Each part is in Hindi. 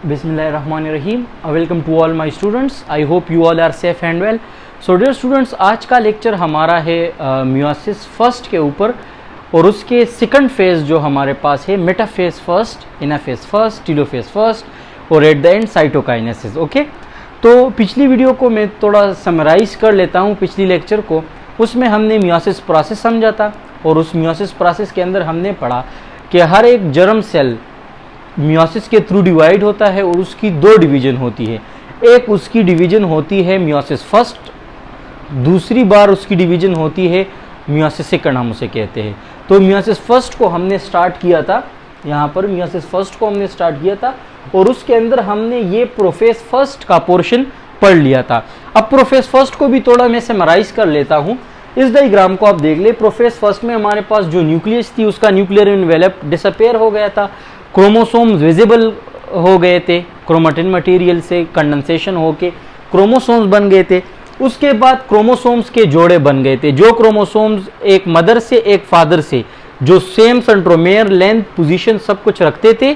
बिस्मिल्लाहिर्रहमानिर्रहीम। Welcome to all my students. I hope you all are safe and well. So dear students, आज का लेक्चर हमारा है मियोसिस फर्स्ट के ऊपर और उसके सेकंड फेज जो हमारे पास है metaphase first, anaphase first, telophase first और at the end cytokinesis. Okay, तो पिछली वीडियो को मैं थोड़ा समराइज कर लेता हूँ। पिछली लेक्चर को उसमें हमने मियोसिस प्रोसेस समझा था और उस मियोसिस प्रोसेस के अंदर हमने पढ़ा कि हर एक जर्म सेल मियोसिस के थ्रू डिवाइड होता है और उसकी दो डिवीजन होती है। एक उसकी डिवीजन होती है मियोसिस फर्स्ट, दूसरी बार उसकी डिवीजन होती है मियोसिस सेकंड, हम उसे कहते हैं। तो मियोसिस फर्स्ट को हमने स्टार्ट किया था, यहाँ पर मियोसिस फर्स्ट को हमने स्टार्ट किया था और उसके अंदर हमने ये प्रोफेज फर्स्ट का पोर्शन पढ़ लिया था। अब प्रोफेज फर्स्ट को भी थोड़ा मैं समराइज कर लेता हूँ। इस डायग्राम को आप देख ले। प्रोफेज फर्स्ट में हमारे पास जो न्यूक्लियस थी उसका न्यूक्लियर एनवेलप डिसअपेयर हो गया था, क्रोमोसोम्स विजिबल हो गए थे, क्रोमेटिन मटेरियल से कंडेंसेशन होके क्रोमोसोम्स बन गए थे। उसके बाद क्रोमोसोम्स के जोड़े बन गए थे। जो क्रोमोसोम्स एक मदर से एक फादर से जो सेम सेंट्रोमेयर लेंथ पोजीशन सब कुछ रखते थे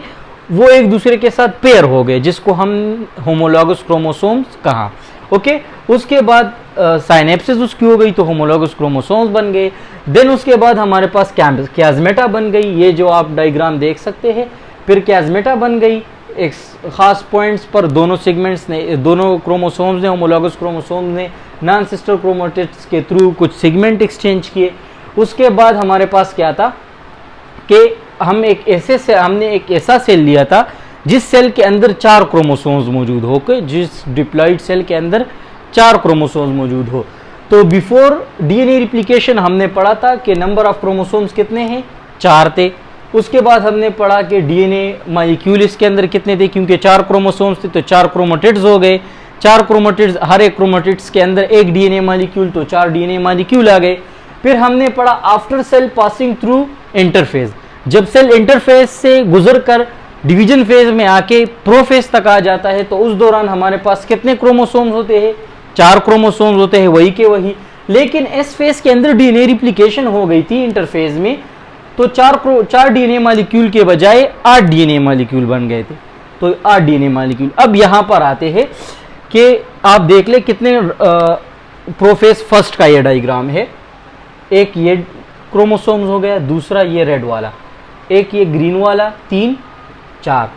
वो एक दूसरे के साथ पेयर हो गए, जिसको हम होमोलॉगस क्रोमोसोम्स कहा। ओके, उसके बाद साइनेप्सिस उसकी हो गई तो होमोलॉगस क्रोमोसोम्स बन गए। देन उसके बाद हमारे पास क्याज़मेटा बन गई, ये जो आप डायग्राम देख सकते हैं। फिर क्याज़मेटा बन गई, एक खास पॉइंट्स पर दोनों सेगमेंट्स ने, दोनों क्रोमोसोम्स ने, होमोलॉगस क्रोमोसोम्स ने नॉन सिस्टर क्रोमेटिड्स के थ्रू कुछ सेगमेंट एक्सचेंज किए। उसके बाद हमारे पास क्या था कि हमने एक ऐसा सेल लिया था जिस सेल के अंदर 4 क्रोमोसोम्स मौजूद हो के, जिस डिप्लॉइड सेल के अंदर 4 क्रोमोसोम्स मौजूद हो। तो बिफोर डीएनए रिप्लिकेशन हमने पढ़ा था कि नंबर ऑफ क्रोमोसोम्स कितने हैं, 4 थे। उसके बाद हमने पढ़ा कि डीएनए मॉलिक्यूल इसके अंदर कितने थे, क्योंकि 4 क्रोमोसोम्स थे तो 4 क्रोमेटिड्स हो गए। 4 क्रोमेटिड्स, हर एक क्रोमेटिड्स के अंदर एक डीएनए मॉलिक्यूल, तो 4 डीएनए मॉलिक्यूल आ गए। फिर हमने पढ़ा after sale passing through interphase, जब सेल इंटरफेज से गुजर कर डिवीजन फेज में आके प्रोफेज तक आ जाता है तो उस दौरान हमारे पास कितने क्रोमोसोम्स होते हैं, 4 क्रोमोसोम्स होते हैं, वही के वही। लेकिन एस फेज के अंदर डीएनए रिप्लिकेशन हो गई थी इंटरफेज में, तो 4 डीएनए मॉलिक्यूल के बजाय 8 डीएनए मॉलिक्यूल बन गए थे। तो 8 डीएनए मॉलिक्यूल। अब यहां पर आते हैं कि आप देख ले कितने प्रोफेज फर्स्ट का ये डायग्राम है। एक ये क्रोमोसोम्स हो गया, दूसरा ये रेड वाला, एक ये ग्रीन वाला, 3 4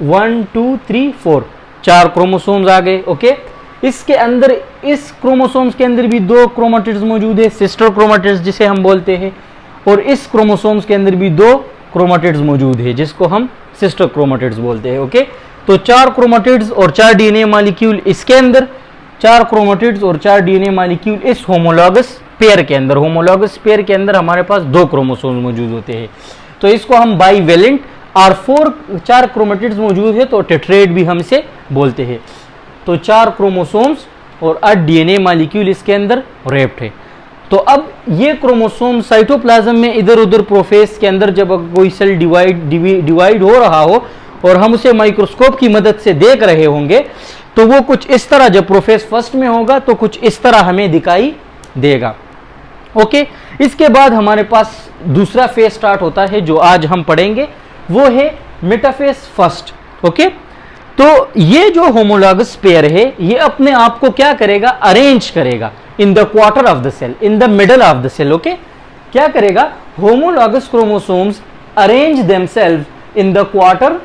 1 2 3 4 4 क्रोमोसोम्स आ गए। ओके, इसके अंदर, इस क्रोमोसोम्स के अंदर भी 2 क्रोमेटिड्स मौजूद है, सिस्टर क्रोमेटिड्स जिसे हम बोलते हैं, और इस क्रोमोसोम्स के अंदर भी 2 क्रोमेटिड्स मौजूद है जिसको हम सिस्टर क्रोमेटिड्स बोलते हैं। ओके, तो 4 क्रोमेटिड्स और 4 डीएनए मॉलिक्यूल इसके अंदर, 4 क्रोमेटिड्स और 4 डीएनए मॉलिक्यूल इस होमोलॉगस पेयर के अंदर। होमोलॉगस पेयर के अंदर हमारे पास 2 क्रोमोसोम्स मौजूद होते हैं, तो इसको हम बाईवेलेंट, और 4 क्रोमेटिड्स मौजूद है तो टेट्रेड भी हमसे बोलते हैं। तो 4 क्रोमोसोम्स और 8 डीएनए मॉलिक्यूल इसके अंदर रैप्ड है। तो अब ये क्रोमोसोम साइटोप्लाज्म में इधर उधर प्रोफेज के अंदर जब कोई सेल डिवाइड हो रहा हो और हम उसे माइक्रोस्कोप की मदद से देख रहे होंगे तो वो कुछ इस तरह, जब प्रोफेज फर्स्ट में होगा तो कुछ इस तरह हमें दिखाई देगा। ओके, इसके बाद हमारे पास दूसरा फेज स्टार्ट होता है जो आज हम पढ़ेंगे, वो है मेटाफेज फर्स्ट। ओके, तो ये जो होमोलॉगस पेयर है ये अपने आप को क्या करेगा, अरेंज करेगा in the quarter of the cell, in the middle of the cell. Okay, क्या करेगा, homologous chromosomes arrange themselves in the quarter,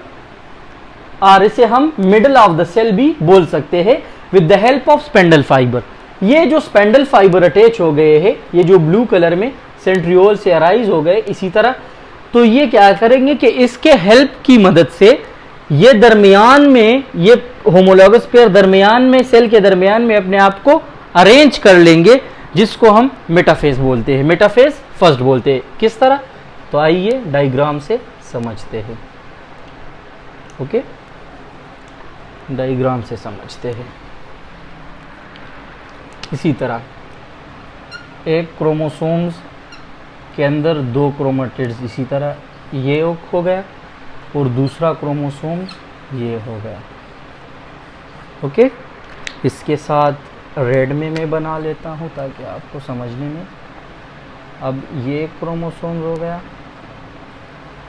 और इसे हम मिडल ऑफ द सेल भी बोल सकते हैं, with the help of spindle fibre. ये जो स्पेंडल फाइबर अटैच हो गए हैं, ये जो ब्लू कलर में सेंट्रियोल से अराइज हो गए इसी तरह, तो ये क्या करेंगे कि इसके हेल्प की मदद से ये दरमियान में, ये होमोलॉगस पेयर दरमियान में, सेल के दरमियान में अपने आप को अरेंज कर लेंगे, जिसको हम मेटाफेज बोलते हैं, मेटाफेज फर्स्ट बोलते हैं। किस तरह, तो आइए डायग्राम से समझते हैं। ओके, डायग्राम से समझते हैं। इसी तरह एक क्रोमोसोम्स के अंदर 2 क्रोमेटिड्स, इसी तरह ये हो गया, और दूसरा क्रोमोसोम्स ये हो गया। ओके, इसके साथ रेड में मैं बना लेता हूँ ताकि आपको समझने में। अब ये क्रोमोसोम्स हो गया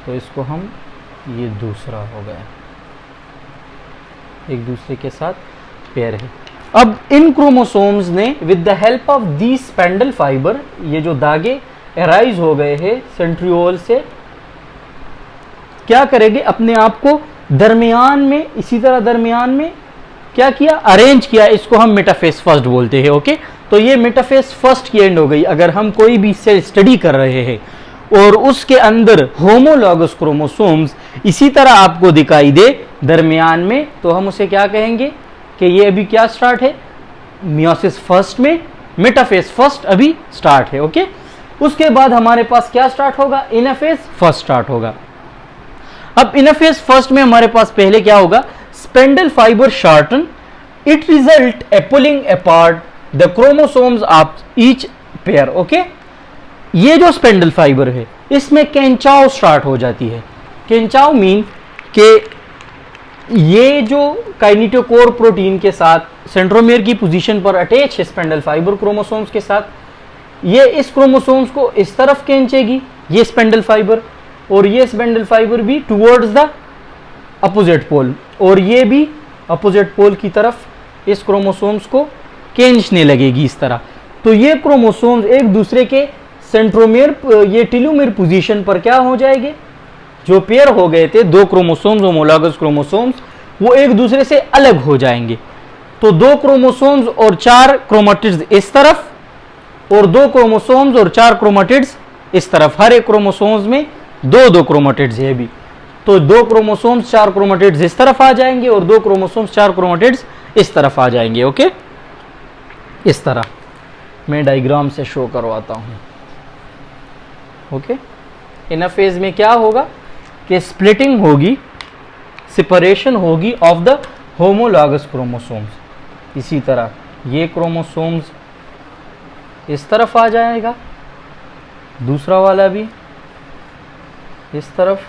तो इसको हम, ये दूसरा हो गया। एक दूसरे के साथ पेयर है। अब इन क्रोमोसोम्स ने with the help of the spindle fibre, ये जो धागे एराइज हो गए हैं सेंट्रियोल से, क्या करेंगे, अपने आप को दरमियान में, इसी तरह दरमियान में क्या किया, अरेंज किया। इसको हम मेटाफेज फर्स्ट बोलते हैं। ओके, तो ये मेटाफेज फर्स्ट की एंड हो गई। अगर हम कोई भी सेल स्टडी कर रहे हैं और उसके अंदर होमोलॉगस क्रोमोसोम्स इसी तरह आपको दिखाई दे दरमियान में, तो हम उसे क्या कहेंगे कि ये अभी क्या स्टार्ट है, मियोसिस फर्स्ट में मेटाफेज फर्स्ट अभी स्टार्ट है। ओके, उसके बाद हमारे पास क्या स्टार्ट होगा, इनाफेज फर्स्ट स्टार्ट होगा। अब इनाफेज फर्स्ट में हमारे पास पहले क्या होगा, spindle fibre shorten, it result A pulling apart the chromosomes of each pair. Okay, ये जो स्पेंडल फाइबर है इसमें कैंचाव स्टार्ट हो जाती है। कैंचाव मीन के ये जो काइनेटोकोर प्रोटीन के साथ सेंट्रोमियर की पोजीशन पर अटैच है स्पेंडल फाइबर क्रोमोसोम्स के साथ, ये इस क्रोमोसोम्स को इस तरफ खींचेगी ये स्पेंडल फाइबर, और ये स्पेंडल फाइबर भी टुवर्ड्स द अपोजिट पोल, और ये भी अपोजिट पोल की तरफ इस क्रोमोसोम्स को खींचने लगेगी इस तरह। तो ये क्रोमोसोम्स एक दूसरे के सेंट्रोमियर, ये टेलोमेयर पोजीशन पर क्या हो जाएंगे, जो पेयर हो गए थे दो क्रोमोसोम्स होमोलॉगस क्रोमोसोम्स, वो एक दूसरे से अलग हो जाएंगे। तो दो क्रोमोसोम्स और 4 क्रोमेटिड्स इस तरफ, और दो क्रोमोसोम्स और 4 क्रोमेटिड्स इस तरफ। हर एक क्रोमोसोम्स में दो क्रोमेटिड्स है भी, तो 2 क्रोमोसोम्स 4 क्रोमेटिड्स इस तरफ आ जाएंगे और 2 क्रोमोसोम्स 4 क्रोमेटिड्स इस तरफ आ जाएंगे। ओके, इस तरह मैं डायग्राम से शो करवाता हूं। ओके, इनाफेज में क्या होगा कि स्प्लिटिंग होगी, सेपरेशन होगी ऑफ द होमोलॉगस क्रोमोसोम्स। इसी तरह ये क्रोमोसोम्स इस तरफ आ जाएगा, दूसरा वाला भी इस तरफ,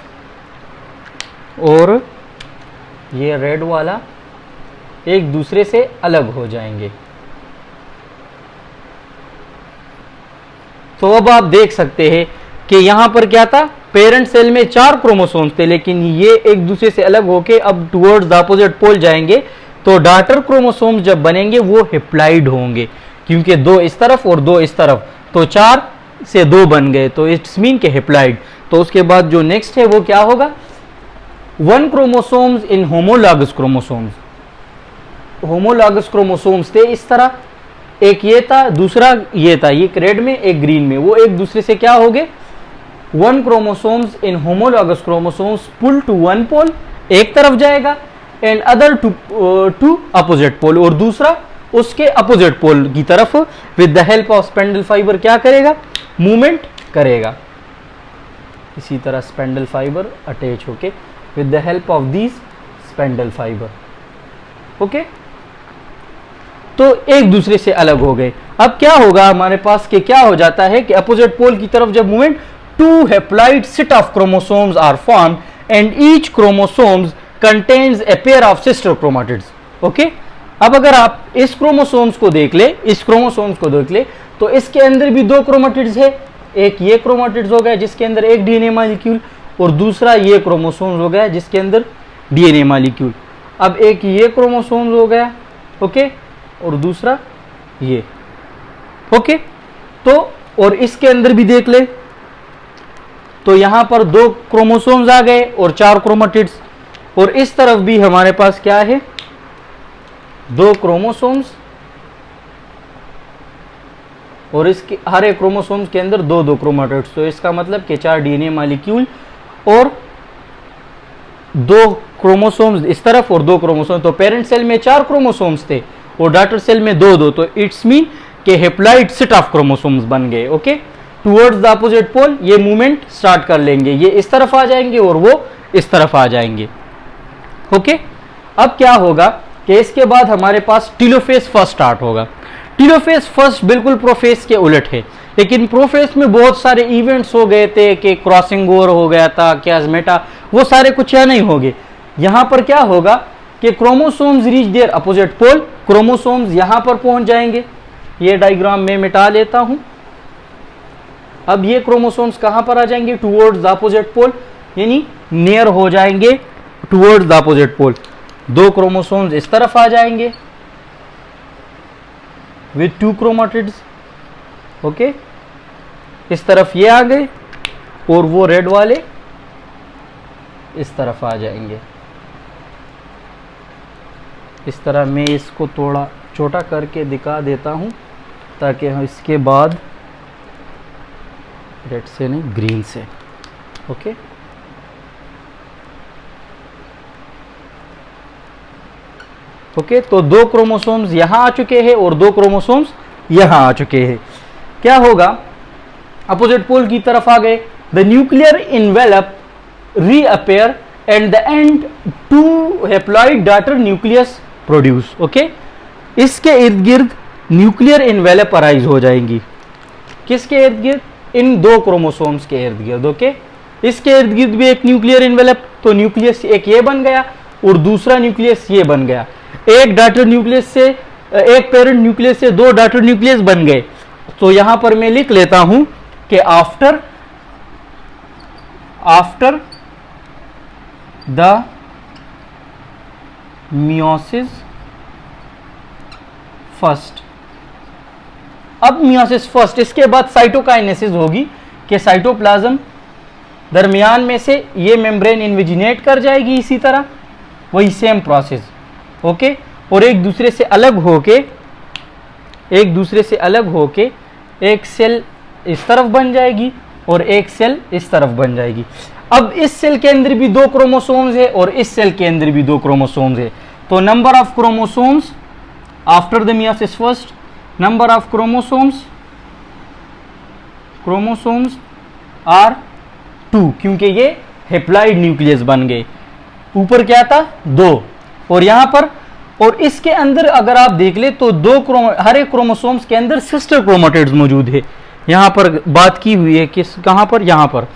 और ये रेड वाला एक दूसरे से अलग हो जाएंगे। तो अब आप देख सकते हैं कि यहां पर क्या था, पेरेंट सेल में 4 क्रोमोसोम्स थे, लेकिन ये एक दूसरे से अलग होके अब टुवर्ड्स द अपोजिट पोल जाएंगे। तो डॉटर क्रोमोसोम्स जब बनेंगे वो हेप्लाइड होंगे, क्योंकि 2 इस तरफ और 2 इस तरफ, तो 4 से 2 बन गए, तो इट्स मीन के हेप्लाइड। तो उसके बाद जो नेक्स्ट है वो क्या होगा, 1 chromosomes in homologous chromosomes. Homologous chromosomes थे इस तरह, एक ये था, दूसरा ये था, ये रेड में एक ग्रीन में, वो एक दूसरे से क्या हो गए, 1 chromosomes in homologous chromosomes pull to 1 pole, एक तरफ जाएगा, and other to opposite pole, और दूसरा उसके अपोजिट पोल की तरफ with the help of spindle fibre क्या करेगा, मूवमेंट करेगा। इसी तरह स्पेंडल फाइबर अटैच होके with the help of these spindle fibre. Okay, तो एक दूसरे से अलग हो गए। अब क्या होगा हमारे पास कि क्या हो जाता है कि अपोजिट पोल की तरफ जब movement, 2 haploid set of chromosomes are formed and each chromosomes contains a pair of sister chromatids. Okay, अब अगर आप इस क्रोमोसोम्स को देख ले, इस क्रोमोसोम्स को देख ले, तो इसके अंदर भी 2 क्रोमेटिड्स है। एक ये क्रोमेटिड्स हो गया जिसके अंदर एक डीएनए मॉलिक्यूल, और दूसरा ये क्रोमोसोम्स हो गया जिसके अंदर डीएनए मॉलिक्यूल। अब एक ये क्रोमोसोम्स हो गया, ओके, और दूसरा ये। ओके, तो और इसके अंदर भी देख ले, तो यहां पर 2 क्रोमोसोम्स आ गए और 4 क्रोमेटिड्स, और इस तरफ भी हमारे पास क्या है, 2 क्रोमोसोम्स, और इसके हर एक क्रोमोसोम्स के अंदर 2 क्रोमेटिड्स। तो इसका मतलब कि 4 डीएनए मॉलिक्यूल और 2 क्रोमोसोम्स इस तरफ और 2 क्रोमोसोम्स। तो पेरेंट सेल में 4 क्रोमोसोम्स थे और डॉटर सेल में 2, तो इट्स मीन के हेप्लॉइड सेट ऑफ क्रोमोसोम्स बन गए। Okay, towards the opposite pole ये मूवमेंट स्टार्ट कर लेंगे, ये इस तरफ आ जाएंगे और वो इस तरफ आ जाएंगे। ओके, अब क्या होगा कि इसके बाद हमारे पास टेलोफेज फर्स्ट स्टार्ट होगा। टेलोफेज फर्स्ट बिल्कुल प्रोफेज के उलट है, लेकिन प्रोफेज में बहुत सारे इवेंट्स हो गए थे कि क्रॉसिंग ओवर हो गया था, कैज़मेटा, वो सारे कुछ यहाँ नहीं होंगे। यहाँ पर क्या होगा कि chromosomes reach their opposite pole, chromosomes यहाँ पर पहुंच जाएंगे। ये डायग्राम में मिटा लेता हूं। अब ये क्रोमोसोम्स कहाँ पर आ जाएंगे, टुवर्ड्स द अपोजिट पोल, यानी नियर हो जाएंगे towards the opposite pole. 2 chromosomes इस तरफ आ जाएंगे विथ 2 क्रोमेटिड्स। ओके, इस तरफ ये आ गए और वो रेड वाले इस तरफ आ जाएंगे। इस तरह मैं इसको थोड़ा छोटा करके दिखा देता हूं ताकि हम इसके बाद रेड से नहीं ग्रीन से। ओके, ओके, तो 2 क्रोमोसोम्स यहां आ चुके हैं और 2 क्रोमोसोम्स यहां आ चुके हैं। क्या होगा, अपोजिट पोल की तरफ आ गए, the nuclear envelope reappear and the end 2 haploid daughter nucleus produce. Okay, इसके इर्द गिर्द न्यूक्लियर इनवेलप अराइज हो जाएंगी। किसके इर्द गिर्द? इन 2 क्रोमोसोम्स के इर्द गिर्द। ओके, इसके इर्द गिर्द भी एक न्यूक्लियर इनवेलप, तो न्यूक्लियस एक ये बन गया और दूसरा न्यूक्लियस ये बन गया। एक डॉटर न्यूक्लियस से, एक पेरेंट न्यूक्लियस से 2 डॉटर न्यूक्लियस बन गए। तो यहां पर मैं लिख लेता हूं कि आफ्टर द मियोसिस फर्स्ट। अब मियोसिस फर्स्ट, इसके बाद साइटोकाइनेसिस होगी कि साइटोप्लाज्म दरमियान में से ये मेम्ब्रेन इन्विजिनेट कर जाएगी, इसी तरह वही सेम प्रोसेस। ओके, और एक दूसरे से अलग होके एक सेल इस तरफ बन जाएगी और एक सेल इस तरफ बन जाएगी। अब इस सेल के अंदर भी 2 क्रोमोसोम्स है और इस सेल के अंदर भी 2 क्रोमोसोम्स है। तो number of chromosomes after the meiosis first, number of chromosomes are 2, क्योंकि ये हैप्लॉइड न्यूक्लियस बन गए। ऊपर क्या था? 2, और यहां पर और इसके अंदर अगर आप देख ले तो हर एक क्रोमोसोम्स के अंदर सिस्टर क्रोमेटिड्स मौजूद है। यहां पर बात की हुई है किस, कहां पर? यहां पर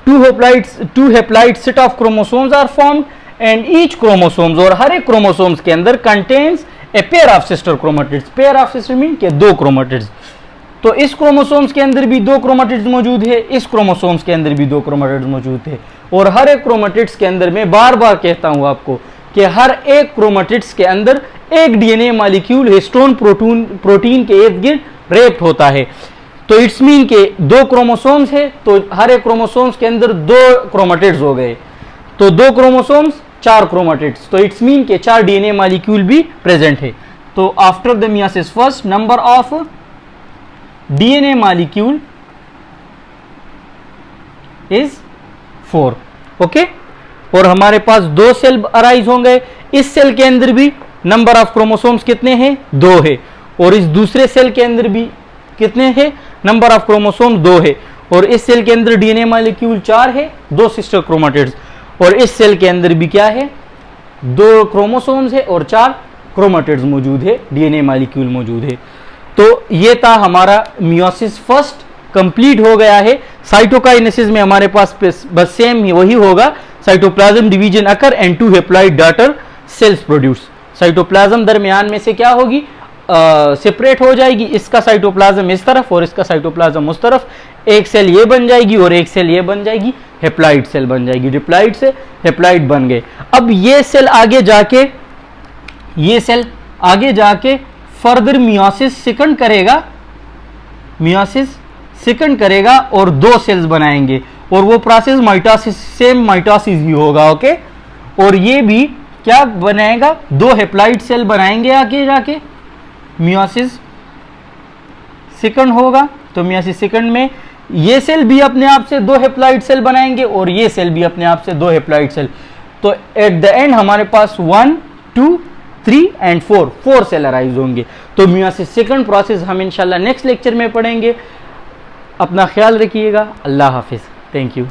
2 haploid set of chromosomes are formed and each chromosomes, और हर एक क्रोमोसोम्स के अंदर contains a pair of sister chromatids. Pair of sister mean के 2 क्रोमेटिड्स। तो इस क्रोमोसोम्स के अंदर भी 2 क्रोमेटिड्स मौजूद है, इस क्रोमोसोम्स के अंदर भी 2 क्रोमेटिड्स मौजूद है। और हर एक क्रोमेटिड्स के अंदर, मैं बार बार कहता हूं आपको कि हर एक क्रोमेटिड्स के अंदर एक डीएनए मॉलिक्यूल हिस्टोन प्रोटीन के इर्द गिर्द रेप्ट होता है। तो इट्स मीन के 2 क्रोमोसोम्स है, तो हर एक क्रोमोसोम्स के अंदर 2 क्रोमेटिड्स हो गए। तो 2 क्रोमोसोम्स 4 क्रोमेटिड्स, तो इट्स मीन के 4 डीएनए मॉलिक्यूल भी प्रेजेंट है। तो after the meiosis first, number of DNA molecule is 4। Okay, और हमारे पास 2 सेल अराइज होंगे। इस सेल के अंदर भी नंबर ऑफ क्रोमोसोम्स कितने हैं? 2 है। और इस दूसरे सेल के अंदर भी कितने हैं? नंबर ऑफ क्रोमोसोम 2 है। और इस सेल के अंदर डीएनए मॉलिक्यूल 4 है, 2 सिस्टर क्रोमेटिड्स। और इस सेल के अंदर भी क्या है? 2 क्रोमोसोम्स है और 4 क्रोमेटिड्स मौजूद है, डीएनए मॉलिक्यूल मौजूद है। तो ये था हमारा मियोसिस फर्स्ट, कंप्लीट हो गया है। साइटोकाइनेसिस में हमारे पास बस सेम ही वही होगा, cytoplasm division occur and 2 haploid daughter cells produce. Cytoplasm दरमियान में से क्या होगी? सेपरेट हो जाएगी। इसका साइटोप्लाज्म इस तरफ और इसका साइटोप्लाज्म उस तरफ। एक सेल ये बन जाएगी और एक सेल ये बन जाएगी, हैप्लॉइड सेल बन जाएगी। डिप्लॉइड से हैप्लॉइड बन गए। अब ये सेल आगे जाके फर्दर मियोसिस सेकंड करेगा और 2 सेल्स बनाएंगे और वो प्रोसेस माइटोसिस, सेम माइटोसिस ही होगा। ओके, और ये भी क्या बनाएगा? 2 हैप्लॉइड सेल बनाएंगे आगे जाके, मियोसिस सेकंड होगा। तो मियोसिस सेकंड में ये सेल भी अपने आप से 2 हैप्लॉइड सेल बनाएंगे और ये सेल भी अपने आप से 2 हैप्लॉइड सेल। तो एट द एंड हमारे पास 1, 2, 3 एंड 4 सेल अराइज होंगे। तो मियोसिस सेकंड प्रोसेस हम इंशाल्लाह नेक्स्ट लेक्चर में पढ़ेंगे। अपना ख्याल रखिएगा। अल्लाह हाफिज। Thank you.